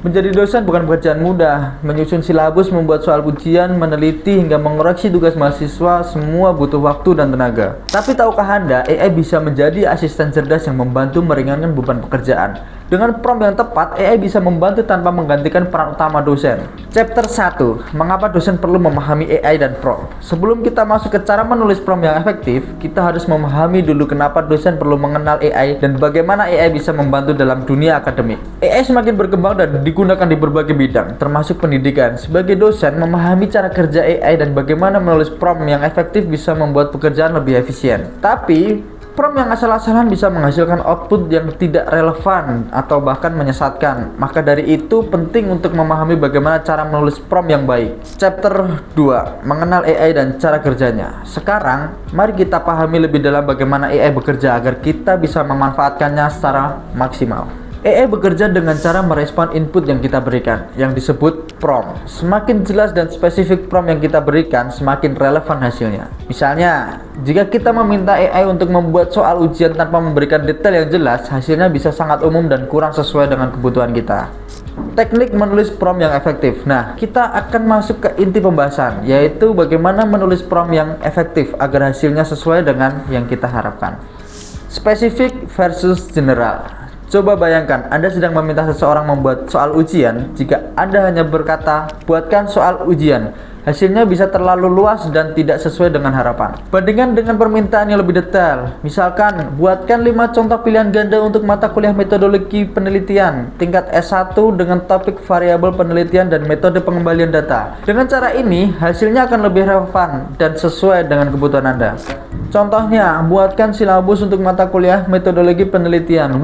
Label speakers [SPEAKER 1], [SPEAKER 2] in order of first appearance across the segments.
[SPEAKER 1] Menjadi dosen bukan pekerjaan mudah. Menyusun silabus, membuat soal ujian, meneliti, hingga mengoreksi tugas mahasiswa, semua butuh waktu dan tenaga. Tapi tahukah Anda, AI bisa menjadi asisten cerdas yang membantu meringankan beban pekerjaan. Dengan prompt yang tepat, AI bisa membantu tanpa menggantikan peran utama dosen. Chapter 1. Mengapa dosen perlu memahami AI dan prompt? Sebelum kita masuk ke cara menulis prompt yang efektif, kita harus memahami dulu kenapa dosen perlu mengenal AI dan bagaimana AI bisa membantu dalam dunia akademik. AI semakin berkembang dan digunakan di berbagai bidang, termasuk pendidikan. Sebagai dosen, memahami cara kerja AI dan bagaimana menulis prompt yang efektif bisa membuat pekerjaan lebih efisien. Tapi, prompt yang asal-asalan bisa menghasilkan output yang tidak relevan atau bahkan menyesatkan. Maka dari itu penting untuk memahami bagaimana cara menulis prompt yang baik. Chapter 2. Mengenal AI dan cara kerjanya. Sekarang, mari kita pahami lebih dalam bagaimana AI bekerja agar kita bisa memanfaatkannya secara maksimal. AI bekerja dengan cara merespon input yang kita berikan, yang disebut prompt. Semakin jelas dan spesifik prompt yang kita berikan, semakin relevan hasilnya. Misalnya, jika kita meminta AI untuk membuat soal ujian tanpa memberikan detail yang jelas, hasilnya bisa sangat umum dan kurang sesuai dengan kebutuhan kita. Teknik menulis prompt yang efektif. Nah, kita akan masuk ke inti pembahasan, yaitu bagaimana menulis prompt yang efektif agar hasilnya sesuai dengan yang kita harapkan. Spesifik versus general. Coba bayangkan, Anda sedang meminta seseorang membuat soal ujian. Jika Anda hanya berkata, buatkan soal ujian, hasilnya bisa terlalu luas dan tidak sesuai dengan harapan. Bandingkan dengan permintaan yang lebih detail. Misalkan, buatkan 5 contoh pilihan ganda untuk mata kuliah metodologi penelitian tingkat S1 dengan topik variabel penelitian dan metode pengembalian data. Dengan cara ini, hasilnya akan lebih relevan dan sesuai dengan kebutuhan Anda. Contohnya, buatkan silabus untuk mata kuliah metodologi penelitian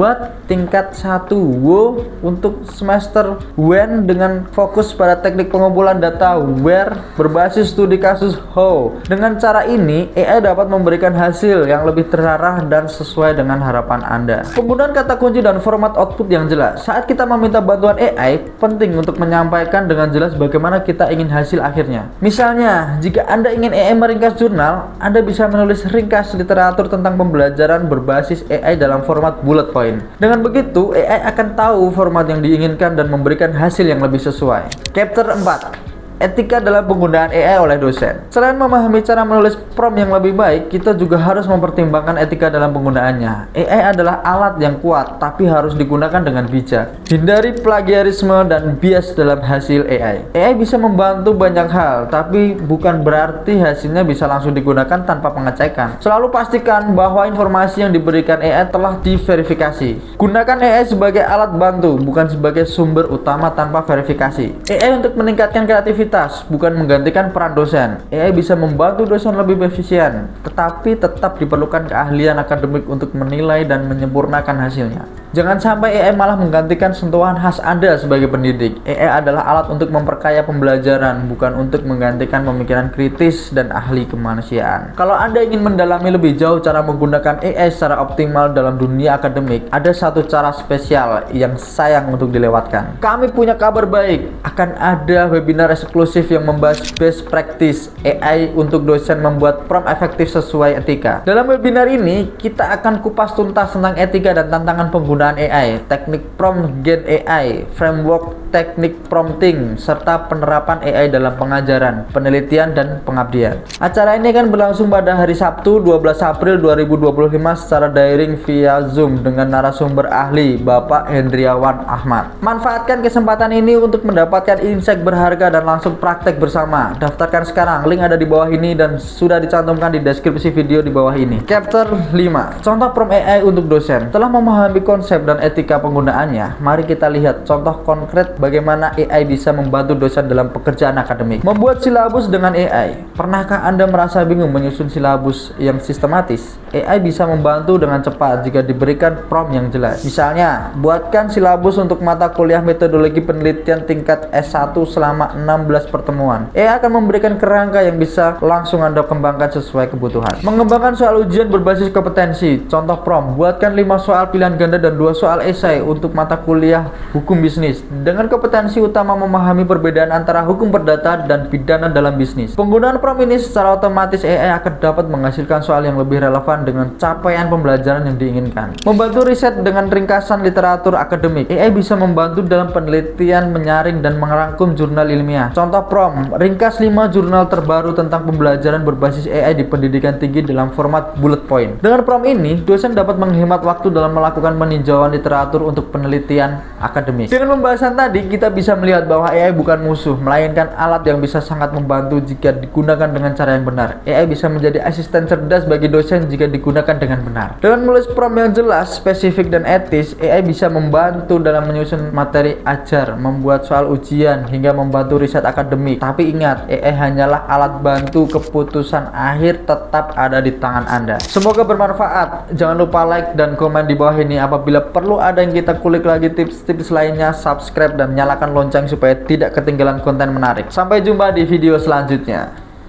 [SPEAKER 1] tingkat 1 WO untuk semester when dengan fokus pada teknik pengumpulan data where berbasis studi kasus how. Dengan cara ini, AI dapat memberikan hasil yang lebih terarah dan sesuai dengan harapan Anda. Penggunaan kata kunci dan format output yang jelas. Saat kita meminta bantuan AI, penting untuk menyampaikan dengan jelas bagaimana kita ingin hasil akhirnya. Misalnya, jika Anda ingin AI meringkas jurnal, Anda bisa menulis ringkas literatur tentang pembelajaran berbasis AI dalam format bullet point. Dengan begitu, AI akan tahu format yang diinginkan dan memberikan hasil yang lebih sesuai. Chapter 4. Etika dalam penggunaan AI oleh dosen. Selain memahami cara menulis prompt yang lebih baik, kita juga harus mempertimbangkan etika dalam penggunaannya. AI adalah alat yang kuat, tapi harus digunakan dengan bijak. Hindari plagiarisme dan bias dalam hasil AI. AI bisa membantu banyak hal, tapi bukan berarti hasilnya bisa langsung digunakan tanpa pengecekan. Selalu pastikan bahwa informasi yang diberikan AI telah diverifikasi. Gunakan AI sebagai alat bantu, bukan sebagai sumber utama tanpa verifikasi. AI untuk meningkatkan kreativitas, bukan menggantikan peran dosen. AI bisa membantu dosen lebih efisien, tetapi tetap diperlukan keahlian akademik untuk menilai dan menyempurnakan hasilnya. Jangan sampai AI malah menggantikan sentuhan khas Anda sebagai pendidik. AI adalah alat untuk memperkaya pembelajaran, bukan untuk menggantikan pemikiran kritis dan ahli kemanusiaan. Kalau Anda ingin mendalami lebih jauh cara menggunakan AI secara optimal dalam dunia akademik, ada satu cara spesial yang sayang untuk dilewatkan. Kami punya kabar baik, akan ada webinar eksklusif yang membahas best practice AI untuk dosen membuat prompt efektif sesuai etika. Dalam webinar ini, kita akan kupas tuntas tentang etika dan tantangan penggunaan AI, teknik prompt gen AI, framework teknik prompting, serta penerapan AI dalam pengajaran, penelitian, dan pengabdian. Acara ini akan berlangsung pada hari Sabtu 12 April 2025 secara daring via Zoom dengan narasumber ahli Bapak Hendriawan Ahmad. Manfaatkan kesempatan ini untuk mendapatkan insight berharga dan langsung praktek bersama. Daftarkan sekarang, link ada di bawah ini dan sudah dicantumkan di deskripsi video di bawah ini. Chapter 5. Contoh prompt AI untuk dosen. Telah memahami konsep dan etika penggunaannya, mari kita lihat contoh konkret bagaimana AI bisa membantu dosen dalam pekerjaan akademik. Membuat silabus dengan AI. Pernahkah Anda merasa bingung menyusun silabus yang sistematis? AI bisa membantu dengan cepat jika diberikan prompt yang jelas. Misalnya, buatkan silabus untuk mata kuliah metodologi penelitian tingkat S1 selama 16 pertemuan. AI akan memberikan kerangka yang bisa langsung Anda kembangkan sesuai kebutuhan. Mengembangkan soal ujian berbasis kompetensi. Contoh prompt, buatkan 5 soal pilihan ganda dan 2 soal esai untuk mata kuliah hukum bisnis dengan kompetensi utama memahami perbedaan antara hukum perdata dan pidana dalam bisnis. Penggunaan prompt ini secara otomatis AI akan dapat menghasilkan soal yang lebih relevan dengan capaian pembelajaran yang diinginkan. Membantu riset dengan ringkasan literatur akademik. AI bisa membantu dalam penelitian, menyaring dan merangkum jurnal ilmiah. Contoh prompt, ringkas 5 jurnal terbaru tentang pembelajaran berbasis AI di pendidikan tinggi dalam format bullet point. Dengan prompt ini, dosen dapat menghemat waktu dalam melakukan peninjauan literatur untuk penelitian akademik. Dengan pembahasan tadi, kita bisa melihat bahwa AI bukan musuh, melainkan alat yang bisa sangat membantu jika digunakan dengan cara yang benar. AI bisa menjadi asisten cerdas bagi dosen jika digunakan dengan benar. Dengan menulis prompt yang jelas, spesifik dan etis, AI bisa membantu dalam menyusun materi ajar, membuat soal ujian, hingga membantu riset akademik. Tapi ingat, AI hanyalah alat bantu, keputusan akhir tetap ada di tangan Anda. Semoga bermanfaat. Jangan lupa like dan komen di bawah ini. Apabila perlu ada yang kita kulik lagi tips-tips lainnya, subscribe dan nyalakan lonceng supaya tidak ketinggalan konten menarik. Sampai jumpa di video selanjutnya.